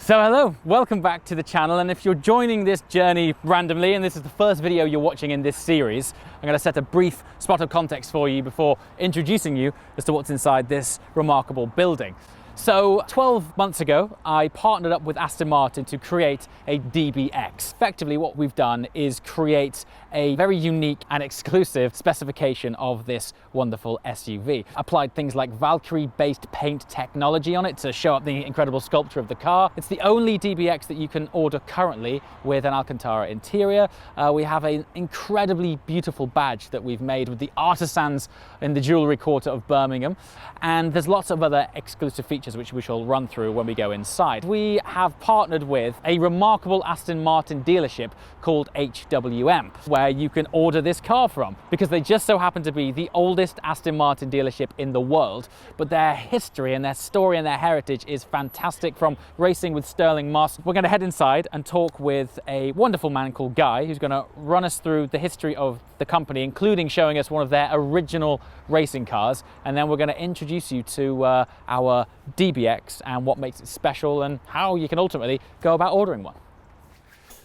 So hello, welcome back to the channel, and if you're joining this journey randomly and this is the first video you're watching in this series, I'm going to set a brief spot of context for you before introducing you as to what's inside this remarkable building. So 12 months ago, I partnered up with Aston Martin to create a DBX. Effectively, what we've done is create a very unique and exclusive specification of this wonderful SUV. Applied things like Valkyrie-based paint technology on it to show up the incredible sculpture of the car. It's the only DBX that you can order currently with an Alcantara interior. We have an incredibly beautiful badge that we've made with the artisans in the jewellery quarter of Birmingham. And there's lots of other exclusive features which we shall run through when we go inside. We have partnered with a remarkable Aston Martin dealership called HWM, where you can order this car from, because they just so happen to be the oldest Aston Martin dealership in the world. But their history and their story and their heritage is fantastic, from racing with Stirling Moss. We're going to head inside and talk with a wonderful man called Guy, who's going to run us through the history of the company, including showing us one of their original racing cars. And then we're going to introduce you to our DBX and what makes it special and how you can ultimately go about ordering one.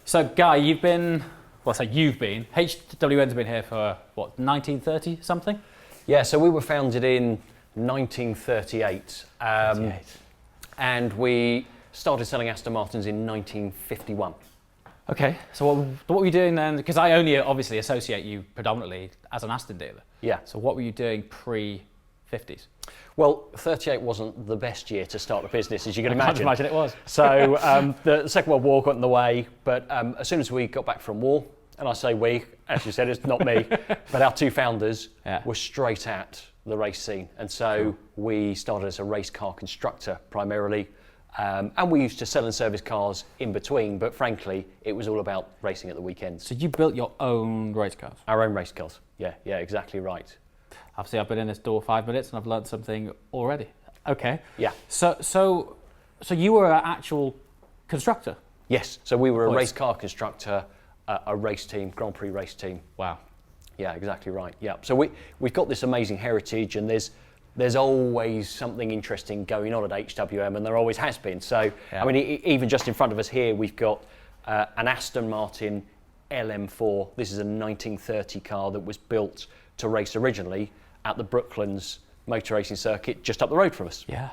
So Guy, you've been, HWM's been here for what, 1930 something? Yeah, so we were founded in 1938, and we started selling Aston Martins in 1951. Okay, so what were you doing then? Because I only obviously associate you predominantly as an Aston dealer. Yeah. So what were you doing pre-50s? Well, 38 wasn't the best year to start a business, as you can imagine. I can't imagine it was. So the Second World War got in the way, but as soon as we got back from war, and I say we, as you said, it's not me, but our two founders were straight at the race scene. And so we started as a race car constructor primarily, and we used to sell and service cars in between, but frankly, it was all about racing at the weekends. So you built your own race cars? Our own race cars, yeah, exactly right. Obviously, I've been in this door 5 minutes and I've learned something already. Okay. Yeah. So you were an actual constructor? Yes. So we were a race car constructor, a race team, Grand Prix race team. Wow. Yeah, exactly right. Yeah. So we've got this amazing heritage, and there's always something interesting going on at HWM, and there always has been. So I mean, even just in front of us here, we've got an Aston Martin LM4. This is a 1930 car that was built to race originally at the Brooklands motor racing circuit just up the road from us. Yeah.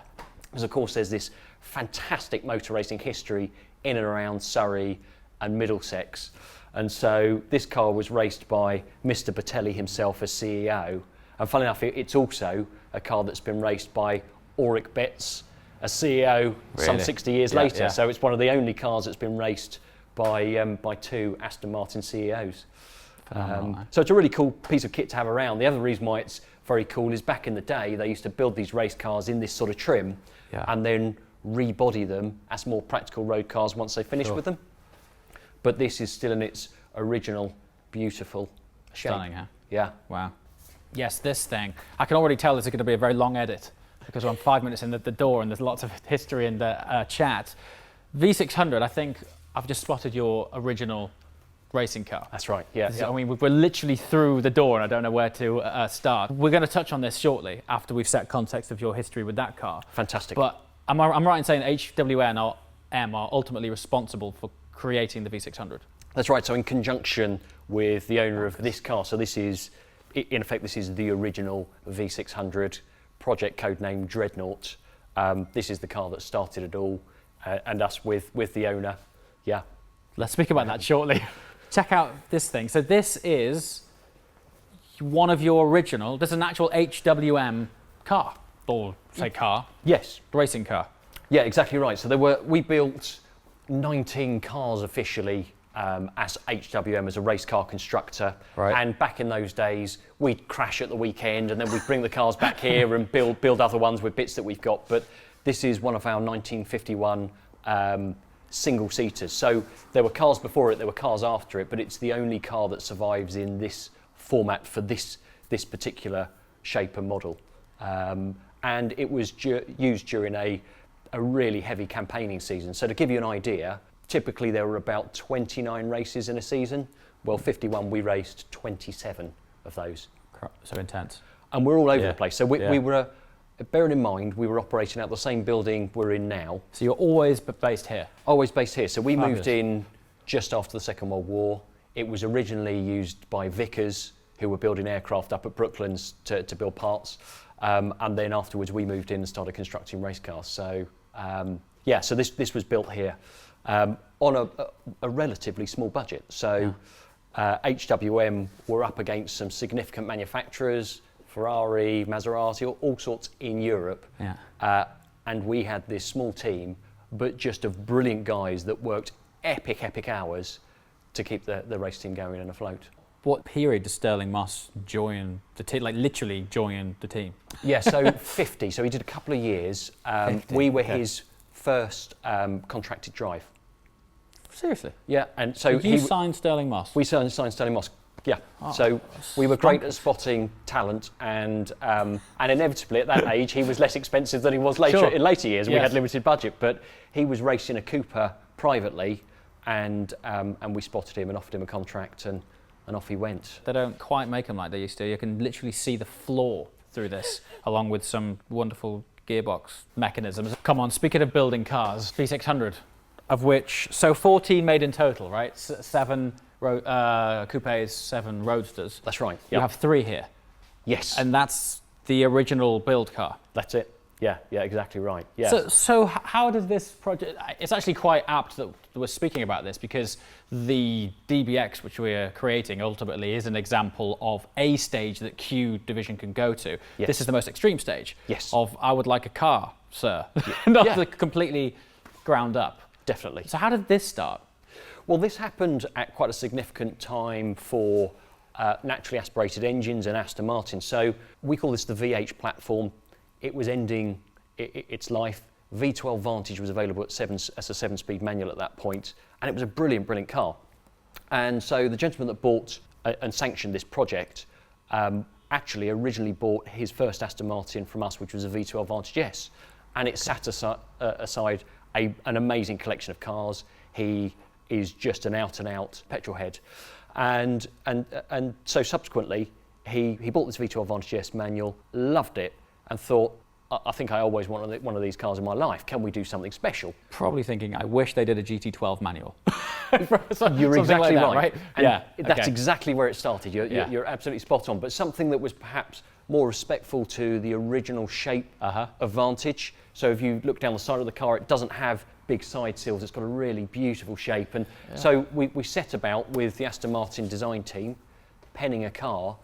Because of course there's this fantastic motor racing history in and around Surrey and Middlesex. And so this car was raced by Mr. Batelli himself as CEO. And funnily enough, it's also a car that's been raced by Ulrich Betz as CEO some 60 years later. Yeah. So it's one of the only cars that's been raced by two Aston Martin CEOs. So it's a really cool piece of kit to have around. The other reason why it's very cool is back in the day they used to build these race cars in this sort of trim and then rebody them as more practical road cars once they finished with them. But this is still in its original beautiful shape. Stunning, huh? Yeah. Wow. Yes, this thing. I can already tell this is going to be a very long edit because I'm 5 minutes in at the door and there's lots of history in the chat. V600, I think I've just spotted your original racing car. That's right, yeah. I mean, we're literally through the door and I don't know where to start. We're going to touch on this shortly after we've set context of your history with that car. Fantastic. But I'm right in saying HWM are ultimately responsible for creating the V600? That's right, so in conjunction with the owner of this car, so this is, in effect, this is the original V600, project code name Dreadnought. This is the car that started it all, and us with the owner, yeah. Let's speak about that shortly. Check out this thing. So this is one of your original, this is an actual HWM car, or say car. Yes. Racing car. Yeah, exactly right. So we built 19 cars officially as HWM, as a race car constructor. Right. And back in those days, we'd crash at the weekend and then we'd bring the cars back here and build other ones with bits that we've got. But this is one of our 1951 single-seaters. So there were cars before it, there were cars after it, but it's the only car that survives in this format for this particular shape and model. And it was used during a really heavy campaigning season. So to give you an idea, typically there were about 29 races in a season. Well, 51, we raced 27 of those. So intense. And we're all over the place. So we were bearing in mind we were operating out the same building we're in now. So you're always based here? Always based here. So we Fabulous. moved in just after the Second World War. It was originally used by Vickers, who were building aircraft up at Brooklands to build parts. And then afterwards we moved in and started constructing race cars. So yeah, so this was built here on a relatively small budget. So HWM were up against some significant manufacturers, Ferrari, Maserati, all sorts in Europe. Yeah. And we had this small team, but just of brilliant guys that worked epic hours to keep the race team going and afloat. What period does Stirling Moss join the team, like literally join the team? Yeah, so 50. So he did a couple of years. 50, we were okay. his first contracted drive. Seriously? Yeah, and so You signed Stirling Moss? we signed Stirling Moss. Yeah, Oh, so we were great at spotting talent, and inevitably at that age he was less expensive than he was later Sure. in later years. We Yes. had limited budget, but he was racing a Cooper privately, and we spotted him and offered him a contract, and off he went. They don't quite make them like they used to. You can literally see the floor through this, along with some wonderful gearbox mechanisms. Come on, speaking of building cars, V600, of which, so 14 made in total, right? 7 coupes, 7 roadsters. That's right. You Yeah. have 3 here, Yes. and that's the original build car. That's it. Yeah. Yeah. Exactly right. Yeah. So how did this project? It's actually quite apt that we're speaking about this, because the DBX, which we're creating, ultimately is an example of a stage that Q division can go to. Yes. This is the most extreme stage. Yes. Of I would like a car, sir, not Yeah. the completely ground up. Definitely. So how did this start? Well, this happened at quite a significant time for naturally aspirated engines and Aston Martin. So we call this the VH platform. It was ending its life. V12 Vantage was available as a 7-speed manual at that point, and it was a brilliant car. And so the gentleman that bought and sanctioned this project actually originally bought his first Aston Martin from us, which was a V12 Vantage S, and it sat aside an amazing collection of cars. He is just an out-and-out petrol head, and so subsequently he bought this V12 Vantage S manual, loved it, and thought, I think I always wanted one of these cars in my life. Can we do something special? Probably thinking, I wish they did a GT12 manual. You're exactly like that, right. And yeah, that's okay. exactly where it started. Yeah. You're absolutely spot on. But something that was perhaps more respectful to the original shape of Vantage. So if you look down the side of the car, it doesn't have big side sills. It's got a really beautiful shape. And so we set about with the Aston Martin design team, penning a car,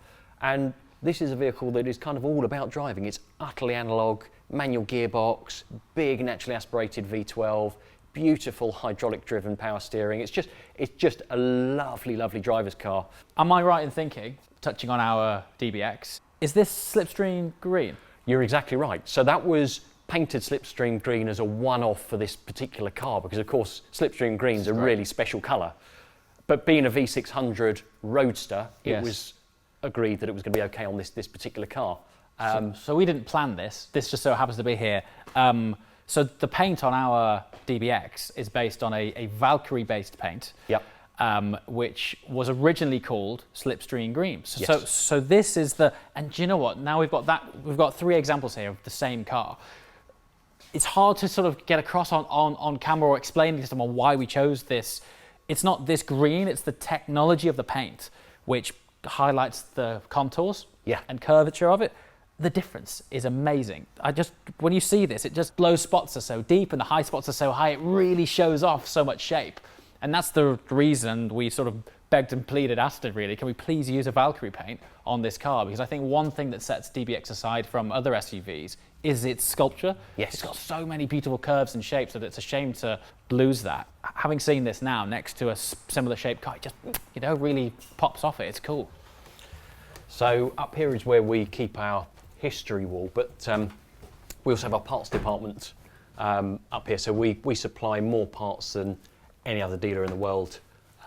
and this is a vehicle that is kind of all about driving. It's utterly analog, manual gearbox, big naturally aspirated V12, beautiful hydraulic driven power steering. It's just a lovely driver's car. Am I right in thinking, touching on our DBX, is this slipstream green? You're exactly right. So that was painted slipstream green as a one-off for this particular car, because of course slipstream green's a really special colour. But being a V600 Roadster, it was agreed that it was going to be okay on this particular car. So we didn't plan this. This just so happens to be here. So the paint on our DBX is based on a Valkyrie-based paint, which was originally called Slipstream Green. So this is the, and do you know what? Now we've got 3 examples here of the same car. It's hard to sort of get across on camera or explain to someone why we chose this. It's not this green, it's the technology of the paint, which highlights the contours and curvature of it. The difference is amazing. When you see this, it just, low spots are so deep and the high spots are so high, it really shows off so much shape. And that's the reason we sort of begged and pleaded Aston, really, can we please use a Valkyrie paint on this car? Because I think one thing that sets DBX aside from other SUVs is its sculpture. Yes. It's got so many beautiful curves and shapes that it's a shame to lose that. Having seen this now next to a similar shaped car, it just, really pops off it. It's cool. So up here is where we keep our history wall, but we also have our parts department up here. So we supply more parts than any other dealer in the world.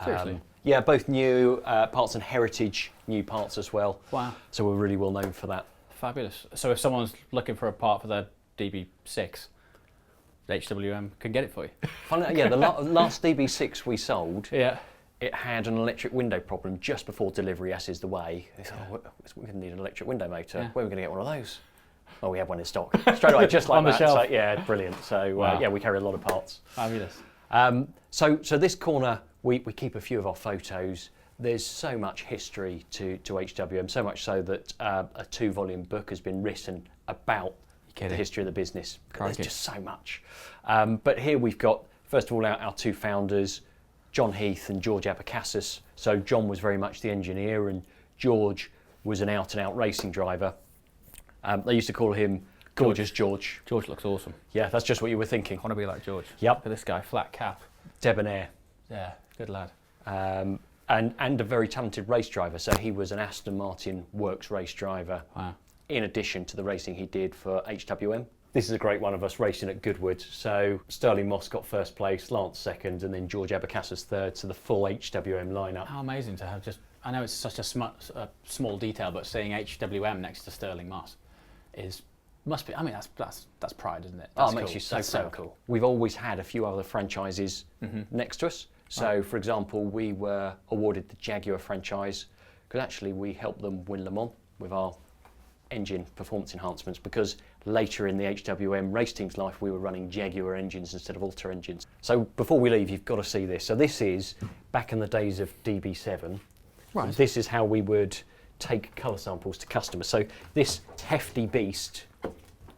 Seriously? Yeah, both new parts and heritage new parts as well. Wow. So we're really well known for that. Fabulous. So if someone's looking for a part for their DB6, HWM can get it for you. Funny, yeah, the last DB6 we sold, Yeah. it had an electric window problem just before delivery, as is the way. They thought, we're going to need an electric window motor. Yeah. Where are we going to get one of those? Oh, we have one in stock straight away, just like On the that. shelf. So, yeah, brilliant. So Wow. yeah, we carry a lot of parts. Fabulous. So this corner, we keep a few of our photos. There's so much history to HWM, so much so that a 2-volume book has been written about the history of the business. There's just so much. But here we've got, first of all, our 2 founders, John Heath and George Abacassis. So John was very much the engineer and George was an out-and-out racing driver. They used to call him Gorgeous George. George looks awesome. Yeah, that's just what you were thinking. I want to be like George. Yep. Look at this guy, flat cap. Debonair. Yeah, good lad. And a very talented race driver. So he was an Aston Martin works race driver. Wow. In addition to the racing he did for HWM. This is a great one of us racing at Goodwood. So Stirling Moss got first place, Lance second, and then George Abacassis third. So the full HWM lineup. How amazing to have just, I know it's such a small detail, but seeing HWM next to Stirling Moss must be, I mean, that's pride, isn't it? That's it makes cool. you so That's proud. so cool. We've always had a few other franchises next to us. So, for example, we were awarded the Jaguar franchise because actually we helped them win Le Mans with our engine performance enhancements, because later in the HWM race team's life we were running Jaguar engines instead of Alta engines. So before we leave, you've got to see this. So this is back in the days of DB7. Right. This is how we would take colour samples to customers. So this hefty beast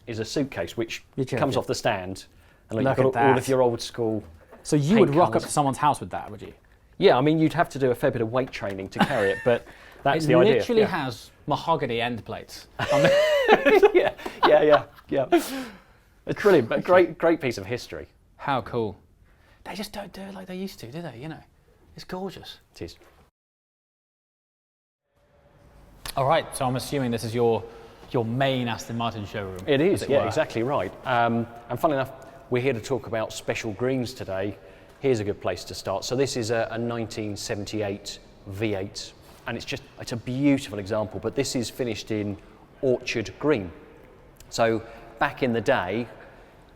is a suitcase which comes off the stand, and Look you've at got all that. of your old school. So you paint would rock colours. up to someone's house with that, would you? Yeah, I mean you'd have to do a fair bit of weight training to carry it, but that's the idea. It literally yeah. has mahogany end plates. On the yeah. It's brilliant, but great piece of history. How cool. They just don't do it like they used to, do they? You know, it's gorgeous. It is. All right, so I'm assuming this is your main Aston Martin showroom. It is, as yeah, were. exactly right. And funnily enough, we're here to talk about special greens today. Here's a good place to start. So this is a 1978 V8, and it's a beautiful example, but this is finished in orchard green. So back in the day,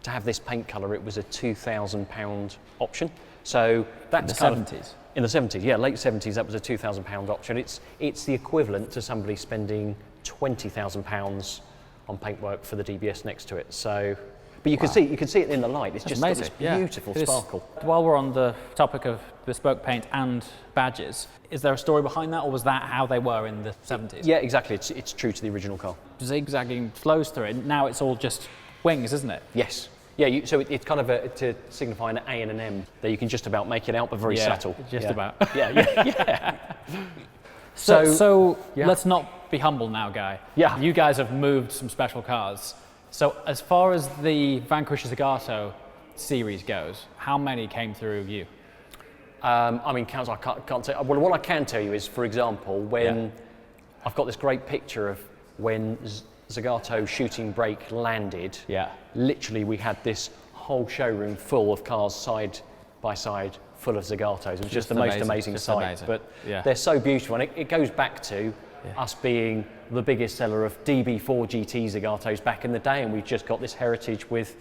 to have this paint colour, it was a £2,000 option. So that's In the 70s? In the 70s, yeah, late 70s, that was a £2,000 option. It's the equivalent to somebody spending £20,000 on paintwork for the DBS next to it. So, but you can see it in the light. It's just got this beautiful sparkle. While we're on the topic of bespoke paint and badges, is there a story behind that, or was that how they were in the 70s? Yeah, exactly. It's true to the original car. Zigzagging flows through it. Now it's all just wings, isn't it? Yes. Yeah, so it's kind of to signify an A and an M that you can just about make it out, but very subtle. Just about. Yeah. So let's not be humble now, Guy. Yeah. You guys have moved some special cars. So as far as the Vanquish Zagato series goes, how many came through you? I mean, I can't say. Well, what I can tell you is, for example, when I've got this great picture of when Zagato shooting brake landed. Yeah. Literally, we had this whole showroom full of cars side by side, full of Zagatos. It was just the most amazing sight. Amazing. But Yeah. they're so beautiful, and it goes back to us being the biggest seller of DB4 GT Zagatos back in the day, and we've just got this heritage with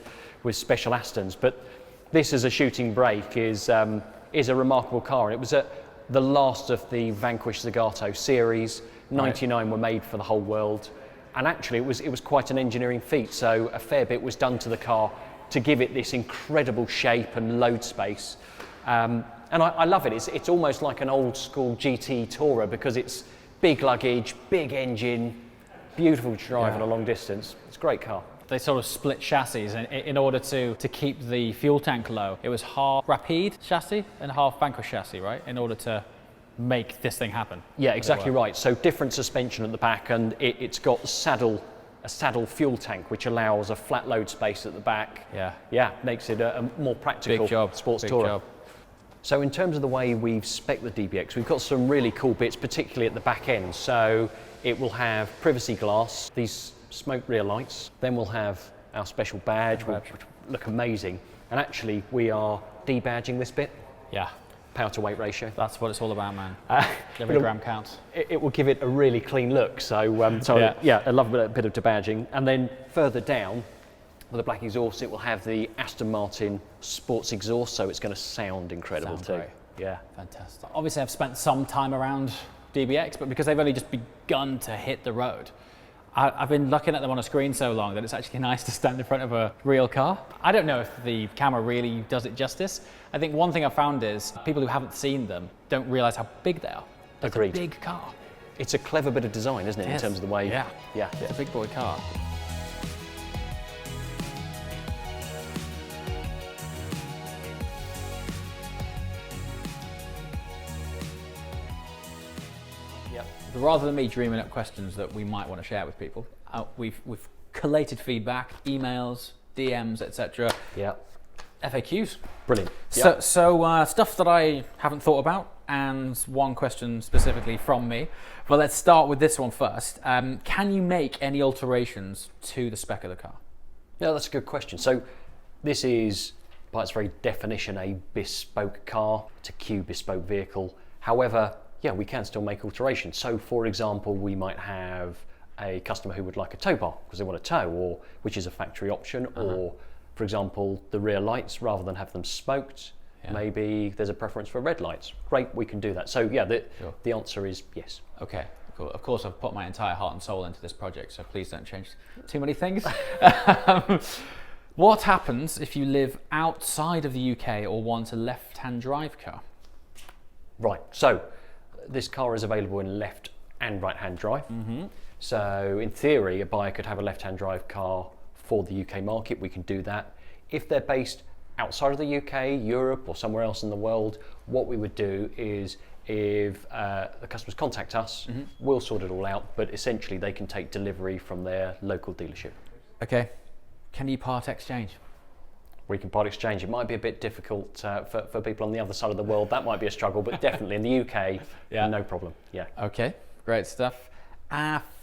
special Astons. But this as a shooting brake is a remarkable car, and it was the last of the Vanquish Zagato series. 99 were made for the whole world. And actually, it was quite an engineering feat. So a fair bit was done to the car to give it this incredible shape and load space. And I love it. It's almost like an old school GT Tourer, because it's big luggage, big engine, beautiful to drive on a long distance. It's a great car. They sort of split chassis in order to keep the fuel tank low. It was half Rapide chassis and half Vanquish chassis, right? In order to make this thing happen. Yeah, exactly right. So different suspension at the back, and it's got a saddle fuel tank, which allows a flat load space at the back. Yeah, makes it a more practical sports tourer. So in terms of the way we've spec'd the DBX, we've got some really cool bits, particularly at the back end. So it will have privacy glass, these smoke rear lights. Then we'll have our special badge, which look amazing. And actually, we are debadging this bit. Yeah. Power to weight ratio. That's what it's all about, man. Every gram counts. It will give it a really clean look. So, I love a bit of debadging. And then further down, with the black exhaust, it will have the Aston Martin sports exhaust, so it's going to sound incredible too. Great. Yeah. Fantastic. Obviously, I've spent some time around DBX, but because they've only just begun to hit the road, I've been looking at them on a screen so long that it's actually nice to stand in front of a real car. I don't know if the camera really does it justice. I think one thing I've found is people who haven't seen them don't realise how big they are. It's Agreed. a big car. It's a clever bit of design, isn't it, in terms of the way... Yeah. Yeah. It's a big boy car. Rather than me dreaming up questions that we might want to share with people, we've collated feedback, emails, DMs, etc. Yeah. FAQs. Brilliant. So stuff that I haven't thought about, and one question specifically from me. But let's start with this one first. Can you make any alterations to the spec of the car? Yeah, that's a good question. So this is, by its very definition, a bespoke car. It's a Q bespoke vehicle. However, yeah, we can still make alterations. So, for example, we might have a customer who would like a tow bar because they want a tow, or which is a factory option, or, for example, the rear lights, rather than have them smoked, maybe there's a preference for red lights. Great, we can do that. So, yeah, the answer is yes. Okay, cool. Of course, I've put my entire heart and soul into this project, so please don't change too many things. What happens if you live outside of the UK or want a left-hand drive car? Right, so this car is available in left and right-hand drive. So in theory, a buyer could have a left-hand drive car for the UK market. We can do that. If they're based outside of the UK, Europe, or somewhere else in the world, what we would do is, if the customers contact us, we'll sort it all out, but essentially they can take delivery from their local dealership. Okay. Can you part exchange? We can part exchange. It might be a bit difficult for people on the other side of the world. That might be a struggle, but definitely in the UK, no problem. Yeah. Okay, great stuff.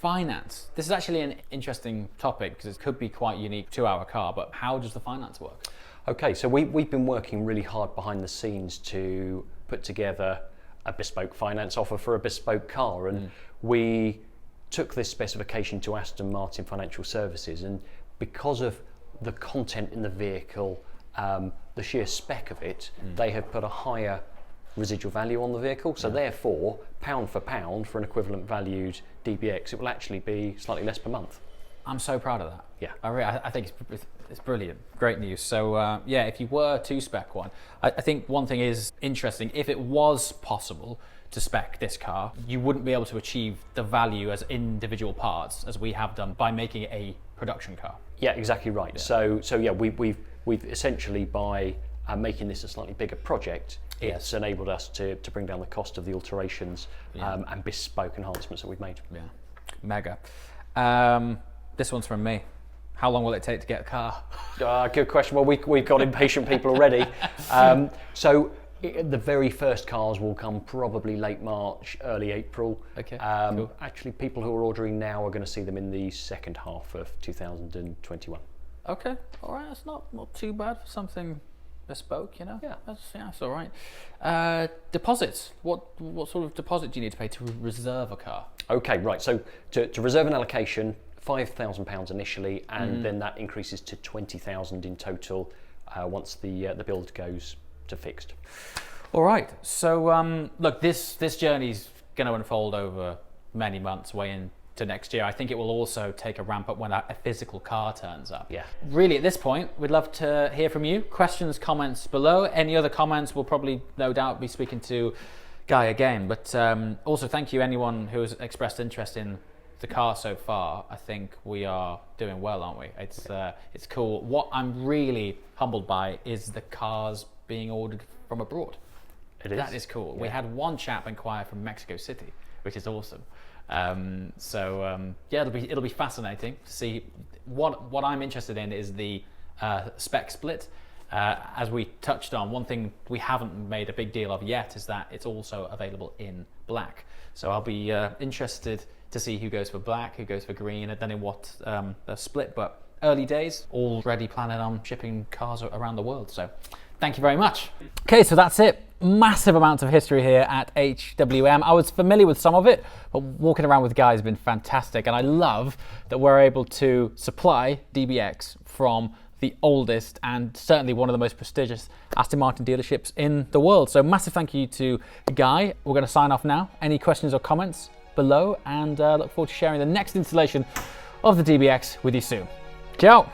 Finance. This is actually an interesting topic because it could be quite unique to our car, but how does the finance work? Okay, so we've been working really hard behind the scenes to put together a bespoke finance offer for a bespoke car, and we took this specification to Aston Martin Financial Services, and because of the content in the vehicle, the sheer spec of it, they have put a higher residual value on the vehicle. So therefore, pound for pound, for an equivalent valued DBX, it will actually be slightly less per month. I'm so proud of that. Yeah. I think it's brilliant. Great news. So yeah, if you were to spec one, I think one thing is interesting. If it was possible to spec this car, you wouldn't be able to achieve the value as individual parts as we have done by making it a production car. Yeah, exactly right. Yeah. So yeah, we've essentially, by making this a slightly bigger project, it's enabled us to bring down the cost of the alterations and bespoke enhancements that we've made. Yeah, mega. This one's from me. How long will it take to get a car? Good question. Well, we've got impatient people already. So the very first cars will come probably late March, early April. Okay, cool. Actually, people who are ordering now are going to see them in the second half of 2021. Okay, all right. That's not too bad for something bespoke, you know. Yeah, that's all right. Deposits. What sort of deposit do you need to pay to reserve a car? Okay, right. So to reserve an allocation, £5,000 initially, and then that increases to £20,000 in total once the build goes to fixed. All right. So look, this journey's going to unfold over many months, way into next year. I think it will also take a ramp up when a physical car turns up. Yeah. Really, at this point, we'd love to hear from you. Questions, comments below. Any other comments, we'll probably, no doubt, be speaking to Guy again. But also, thank you anyone who has expressed interest in the car so far. I think we are doing well, aren't we? It's cool. What I'm really humbled by is the cars being ordered from abroad. It is. That is cool. Yeah. We had one chap inquire from Mexico City, which is awesome. Yeah, it'll be fascinating to see. What I'm interested in is the spec split. As we touched on, one thing we haven't made a big deal of yet is that it's also available in black. So I'll be interested to see who goes for black, who goes for green, and then in what split. But early days, already planning on shipping cars around the world. So thank you very much. Okay, so that's it. Massive amounts of history here at HWM. I was familiar with some of it, but walking around with Guy has been fantastic. And I love that we're able to supply DBX from the oldest and certainly one of the most prestigious Aston Martin dealerships in the world. So massive thank you to Guy. We're going to sign off now. Any questions or comments below, and look forward to sharing the next installation of the DBX with you soon. Ciao!